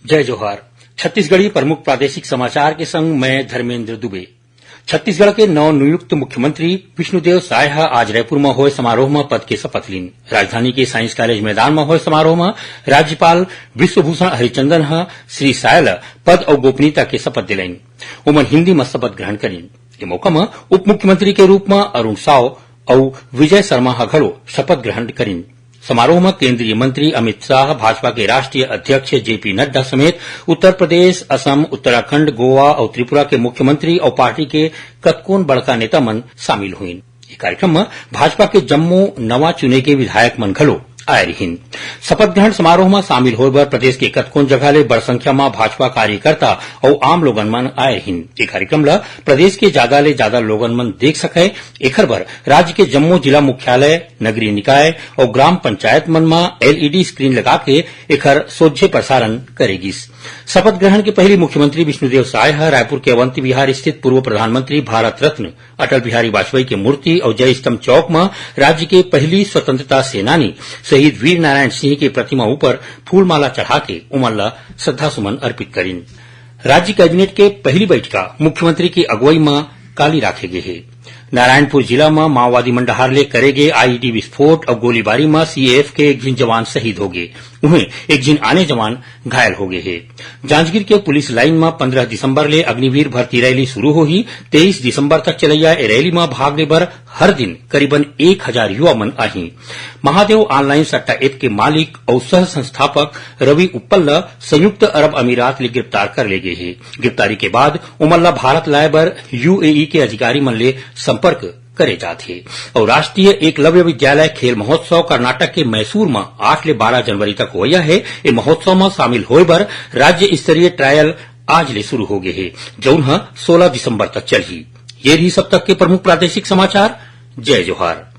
जय जोहार। छत्तीसगढ़ी प्रमुख प्रादेशिक समाचार के संग मैं धर्मेंद्र दुबे। छत्तीसगढ़ के नवनियुक्त मुख्यमंत्री विष्णुदेव साय आज रायपुर में होय समारोह में पद के शपथ लीन। राजधानी के साइंस कॉलेज मैदान में होय समारोह में राज्यपाल विश्वभूषण हरिचंदन श्री साय पद और गोपनीयता के शपथ दिलाइन। उमन हिन्दी में शपथ ग्रहण करीन। ये मौका में उप मुख्यमंत्री के रूप में अरुण साव और विजय शर्मा घड़ो शपथ ग्रहण करीन। समारोह में केंद्रीय मंत्री अमित शाह, भाजपा के राष्ट्रीय अध्यक्ष जेपी नड्डा समेत उत्तर प्रदेश, असम, उत्तराखंड, गोवा और त्रिपुरा के मुख्यमंत्री और पार्टी के कतकोन बड़का नेता मन शामिल हुईन। ये कार्यक्रम में भाजपा के जम्मू नवा चुने के विधायक मन घलो आए रहीन। शपथ ग्रहण समारोह में शामिल होय बर प्रदेश के कतकोन जगह ले बड़ संख्या में भाजपा कार्यकर्ता और आम लोगन मन आए रहीन। ये कार्यक्रम ला प्रदेश के ज्यादा ले ज्यादा लोगन मन देख सके एखर बर राज्य के जम्मू जिला मुख्यालय, नगरीय निकाय और ग्राम पंचायत मन में एलईडी स्क्रीन लगा के एखर सोझे प्रसारण करेगिस। शपथ ग्रहण के पहले मुख्यमंत्री विष्णुदेव साय रायपुर के अवंती विहार स्थित पूर्व प्रधानमंत्री भारत रत्न अटल बिहारी वाजपेयी की मूर्ति और जय स्तंभ चौक में राज्य के पहली स्वतंत्रता सेनानी शहीद वीर नारायण सिंह की प्रतिमा ऊपर फूलमाला चढ़ा के उमन ला श्रद्धासुमन अर्पित करीन। राज्य कैबिनेट के पहली बैठका मुख्यमंत्री की अगुवाई में काली राखे गए है। नारायणपुर जिला में माओवादी मंडहार ले करे गए आईईडी विस्फोट और गोलीबारी में सीएएफ के एक जिन जवान शहीद हो गए, उन्हें एक जिन आने जवान घायल हो गए हैं। जांजगीर के पुलिस लाइन में 15 दिसंबर ले अग्निवीर भर्ती रैली शुरू होही। 23 दिसंबर तक चलैया रैली में भाग ले बर हर दिन करीबन 1000 युवा मन आही। महादेव ऑनलाइन सट्टा ऐप के मालिक और सह संस्थापक रवि उप्पल संयुक्त अरब अमीरात ले गिरफ्तार कर ले गए हैं। गिरफ्तारी के बाद उमन भारत लाए बर यूएई के अधिकारी मन ले संपर्क करे जाथे। और राष्ट्रीय एकलव्य विद्यालय खेल महोत्सव कर्नाटक के मैसूर में 8 ले 12 जनवरी तक होया है। ये महोत्सव में शामिल होय बर राज्य स्तरीय ट्रायल आज ले शुरू हो गए है, जौन 16 दिसंबर तक चलही। ये रही सब तक के प्रमुख प्रादेशिक समाचार। जय जोहार।